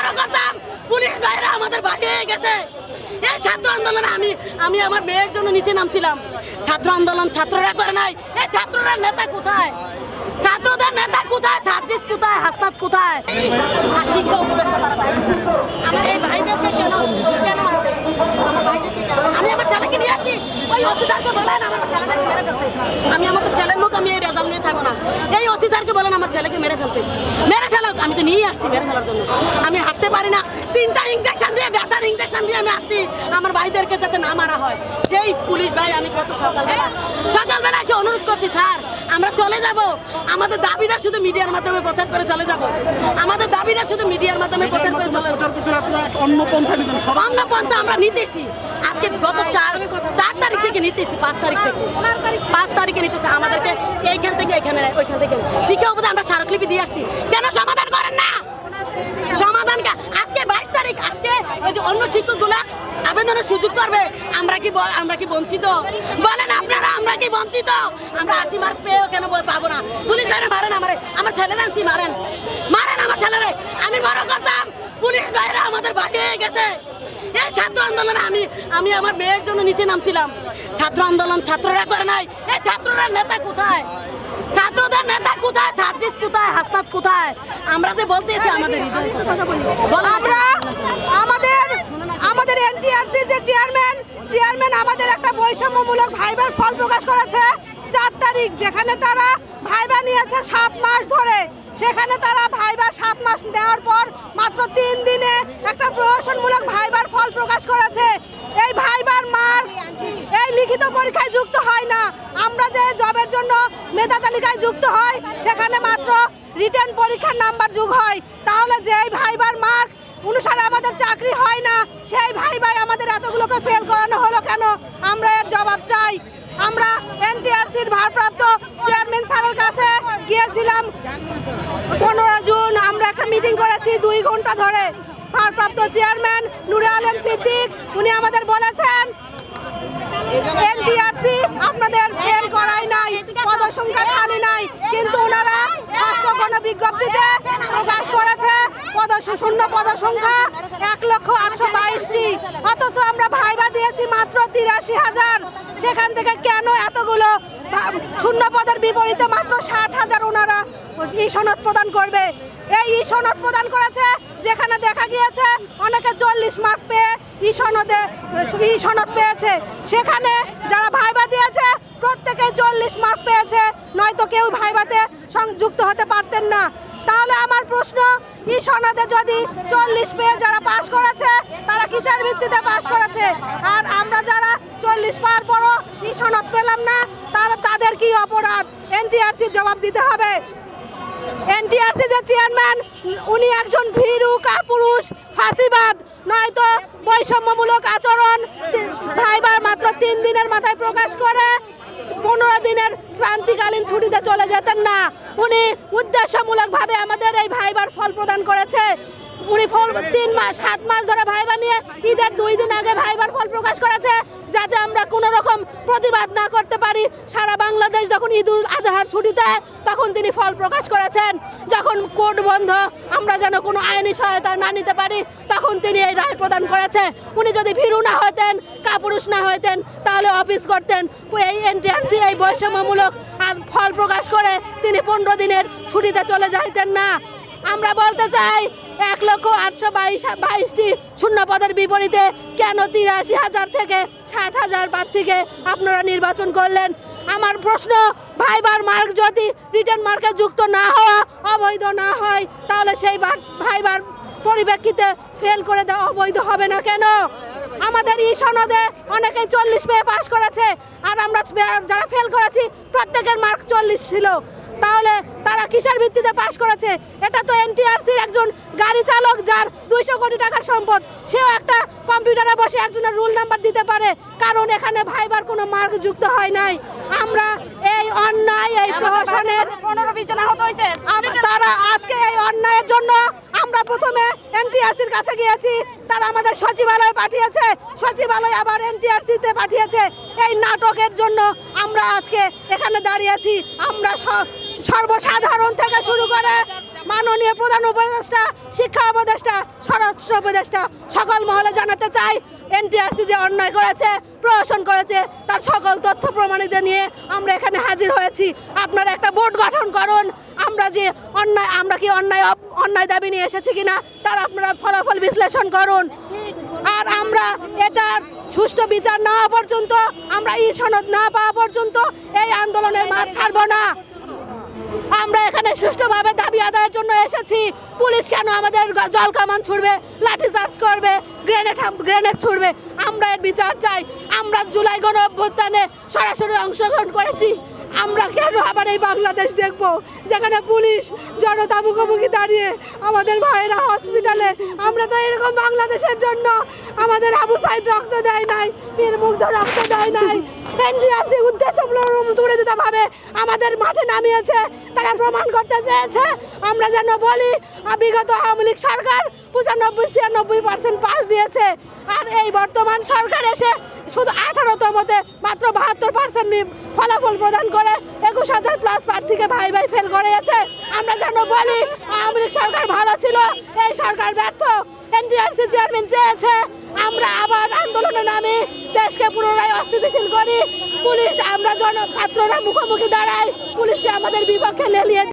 বড় করতাম পুলিশ ভাইরা আমাদের বাহিয়ে গেছে। এই ছাত্র আন্দোলনে আমি আমার মেয়ের জন্য নিচে নামছিলাম। ছাত্র আন্দোলন ছাত্ররা করে নাই। এই ছাত্ররা নেতা কোথায়? ছাত্রদের নেতা কোথায়? সার্জিস কোথায়? হাসপাত কোথায়? আর শিক্ষা উপদেষ্টা তারা আমার এই ভাইদেরকে কেন মারবে? আমি আমার ছেলেকে নিয়ে আসছি, ওই অফিসারকে বলেন আমার ছেলেটাকে মেরে ফেলতে। আমি আমার তো ছেলের মুখ আমি এই রেজাল্ট নিয়ে চাইবো না। এই অফিসারকে বলেন আমার ছেলেকে মেরে ফেলতে। মেরে ফেলো, আমি তো নিয়ে আসছি মেরে ফেলার জন্য। আমি হাঁটতে পারি না, 3টা ইঞ্জেকশন দিয়ে ব্যথার ইঞ্জেকশন দিয়ে আমি আসছি আমার ভাইদেরকে যাতে না মারা হয়। সেই পুলিশ ভাই আমি কত সকালবেলা এসে অনুরোধ করছি, স্যার আমরা চলে যাব, আমাদের দাবিটা শুধু মিডিয়ার মাধ্যমে প্রচার করে চলে যাব। আমাদের দাবিটা শুধু মিডিয়ার মাধ্যমে প্রচার করে চলে যাব। অন্য পন্থা আমরা নিতেছি। আজকে গত 4 তারিখ থেকে নিতেছি, 5 তারিখে নিতেছি। আমাদেরকে এইখান থেকে এখানে, ওইখান থেকে শিক্ষা উপদেষ্টা আমরা স্মারকলিপি দিয়ে আসছি। কেন সমাধান করেন না? সমাধান আজকে 22 তারিখ, আজকে ওই যে অন্য শিক্ষকগুলা আবেদনের সুযোগ করবে। আমরা কি বঞ্চিত? বলেন আপনারা, আমরা কি বঞ্চিত? আমরা 80 মার্ক পেয়েও কেন পাবো না? পুলিশ ভাইরা মারেন আমার ছেলেরা আনছি, মারেন আমার ছেলেরে। আমি বড় করতাম পুলিশ ভাইরা আমাদের বাহিয়ে গেছে। এই ছাত্র আন্দোলনে আমি আমার মেয়ের জন্য নিচে নামছিলাম। ছাত্র আন্দোলন ছাত্ররা করে নাই। এই ছাত্ররা নেতা কোথায়? ছাত্রদের নেতা কোথায়? সার্জিস কোথায়? হাসপাত কোথায়? আমরা যে বলতেছি আমাদের এনটিআরসি যে চেয়ারম্যান আমাদের একটা বৈষম্যমূলক ভাইবার ফল প্রকাশ করেছে 4 তারিখ, যেখানে তারা ভাইবা নিয়েছে 7 মাস ধরে। সেখানে তারা ভাইবার 7 মাস দেওয়ার পর মাত্র 3 দিনে একটা প্রহসনমূলক ভাইবার ফল প্রকাশ করেছে। এই ভাইবার মার্ক এই লিখিত পরীক্ষায় যুক্ত হয় না। আমরা যে জবের জন্য মেধা তালিকায় যুক্ত হয় সেখানে মাত্র রিটেন পরীক্ষার নাম্বার যোগ হয়। তাহলে যেই ভাইবার মার্ক অনুসারে আমাদের চাকরি হয় না, সেই ভাই আমাদের এতগুলোকে ফেল করানো হলো কেন? আমরা এর জবাব চাই। আমরা এনটিআরসির ভারপ্রাপ্ত চেয়ারম্যান স্যারের কাছে গিয়েছিলাম 15 জুন। আমরা একটা মিটিং করেছি 2 ঘন্টা ধরে। ভারপ্রাপ্ত চেয়ারম্যান নুরে আলম সিদ্দিক উনি আমাদের বলেছেন এনটিআরসি আপনাদের ফেল করাই নাই, পদসংখ্যা খালি নাই, কিন্তু ওনারা কোনো বিজ্ঞপ্তিতে প্রকাশ করেছে শূন্য পদসংখ্যা 1,822,টি। অথচ আমরা ভাইবা দিয়েছি মাত্র 83,000। সেখান থেকে কেন এতগুলো শূন্য পদের বিপরীতে মাত্র 60,000 ওনারা ই সনদ প্রদান করবে? এই ই সনদ প্রদান করেছে যেখানে দেখা গিয়েছে অনেকে 40 মার্ক পেয়ে ই সনদ পেয়েছে। সেখানে যারা ভাইবা দিয়েছে প্রত্যেকে 40 মার্ক পেয়েছে, নয়তো কেউ ভাইবাতে সংযুক্ত হতে পারতেন না। তাহলে আমার প্রশ্ন, ই সনদে যদি 40 পেয়ে যারা পাশ করেছে তারা কিসের ভিত্তিতে পাশ করেছে? আর আমরা যারা 40 পাওয়ার পরও ই সনদ পেলাম না, তাদের কি অপরাধ? এনটিআরসি জবাব দিতে হবে। এনটিআরসি যে চেয়ারম্যান উনি একজন ভীরু কাপুরুষ, ফাঁসিবাদ, নয়তো বৈষম্যমূলক আচরণ ভাইবার মাত্র 3 দিনের মাথায় প্রকাশ করে 15 দিনের ক্রান্তিকালীন ছুটিতে চলে যেতেন না। উনি উদ্দেশ্যমূলকভাবে আমাদের এই ভাইবার ফল প্রদান করেছে। উনি 7 মাস ধরে ভাইবা নিয়ে ঈদের 2 দিন আগে ভাইবার ফল প্রকাশ করেছে, যাতে আমরা কোনো রকম প্রতিবাদ না করতে পারি। সারা বাংলাদেশ যখন ঈদ উল আজহার ছুটিতে তখন তিনি ফল প্রকাশ করেছেন। যখন কোর্ট বন্ধ আমরা যেন কোনো আইনি সহায়তা না নিতে পারি, তখন তিনি এই রায় প্রদান করেছে। উনি যদি ভীরু না হতেন, কাপুরুষ না হতেন, তাহলে অফিস করতেন। এই এনটিআরসি এই বৈষম্যমূলক ফল প্রকাশ করে তিনি 15 দিনের ছুটিতে চলে যাইতেন না। আমরা বলতে চাই 1,822,টি শূন্য পদের বিপরীতে কেন 83,000 থেকে 60,000 প্রার্থীকে আপনারা নির্বাচন করলেন? আমার প্রশ্ন, ভাইবার মার্ক যদি রিটেন মার্কে যুক্ত না হওয়া, অবৈধ না হয়, তাহলে সেই ভাইবার পরিপ্রেক্ষিতে ফেল করে দেওয়া অবৈধ হবে না কেন? আমাদের ই সনদে অনেকে 40 পেয়ে পাশ করেছে, আর আমরা যারা ফেল করেছি প্রত্যেকের মার্ক 40 ছিল। তাহলে তারা কিসের ভিত্তিতে পাশ করেছে? এটা তো এনটিআরসির একজন গাড়ি চালক যার 200 কোটি টাকার সম্পদ, সেও একটা কম্পিউটারে বসে একজনের রুল নাম্বার দিতে পারে, কারণ এখানে ভাইবার কোনো মার্ক যুক্ত হয় নাই। আমরা এই অন্যায়, এই প্রশাসনের 15-20 জন আহত হয়েছে। তারা আজকে এই অন্যায়ের জন্য আমরা প্রথমে এনটিআরসির কাছে গিয়েছি, তারা আমাদের সচিবালয়ে পাঠিয়েছে, সচিবালয় আবার এনটিআরসিতে পাঠিয়েছে। এই নাটকের জন্য আমরা আজকে এখানে দাঁড়িয়েছি। আমরা সর্বসাধারণ থেকে শুরু করে মাননীয় প্রধান উপদেষ্টা, শিক্ষা উপদেষ্টা, স্বরাষ্ট্র উপদেষ্টা সকল মহলে জানাতে চাই, এনটিআরসি যে অন্যায় করেছে, প্রহসন করেছে, তার সকল তথ্য প্রমাণিত নিয়ে আমরা এখানে হাজির হয়েছি। আপনারা একটা বোর্ড গঠন করুন, আমরা কি অন্যায় দাবি নিয়ে এসেছি কিনা তার আপনারা ফলাফল বিশ্লেষণ করুন। আর আমরা এটার সুষ্ঠু বিচার না হওয়া পর্যন্ত, আমরা সনদ না পাওয়া পর্যন্ত এই আন্দোলনের মাঠ ছাড়ব না। আমরা এখানে সুষ্ঠুভাবে দাবি আদায়ের জন্য এসেছি। পুলিশ কেন আমাদের জল কামান ছুড়বে, লাঠিচার্জ করবে, গ্রেনেড ছুড়বে? আমরা এর বিচার চাই। আমরা জুলাই গণ অভ্যুত্থানে সরাসরি অংশগ্রহণ করেছি। আমরা কেন আবার এই বাংলাদেশ দেখব যেখানে পুলিশ জনতা মুখোমুখি দাঁড়িয়ে আমাদের ভাইয়েরা হসপিটালে? আমরা তো এরকম বাংলাদেশের জন্য আমাদের আবু সাইদ রক্ত দেয় নাই, বীর মুগ্ধ রক্ত দেয় নাই। এনটিআরসি উদ্দেশ্যমূলকভাবে আমাদের মাঠে নামিয়েছে, তারা প্রমাণ করতে চেয়েছে। আমরা যেন বলি বিগত আওয়ামী লীগ সরকার 95-96% পাস দিয়েছে, আর এই বর্তমান সরকার এসে শুধু 18তমতে মাত্র 72% ফলাফল প্রদান করে 21,000+ প্রার্থীকে ভাই ফেল করেছে। আমরা যেন বলি আওয়ামী লীগ সরকার ভালো ছিল, এই সরকার ব্যর্থ। এনটিআরসি চেয়ারম্যান চেয়েছে আমরা আবার আন্দোলনে নামি দেশকে পুনরায় অস্থিতিশীল করি। পুলিশ আমরা ছাত্ররা মুখোমুখি দাঁড়াই, পুলিশকে আমাদের বিপক্ষে লেলিয়ে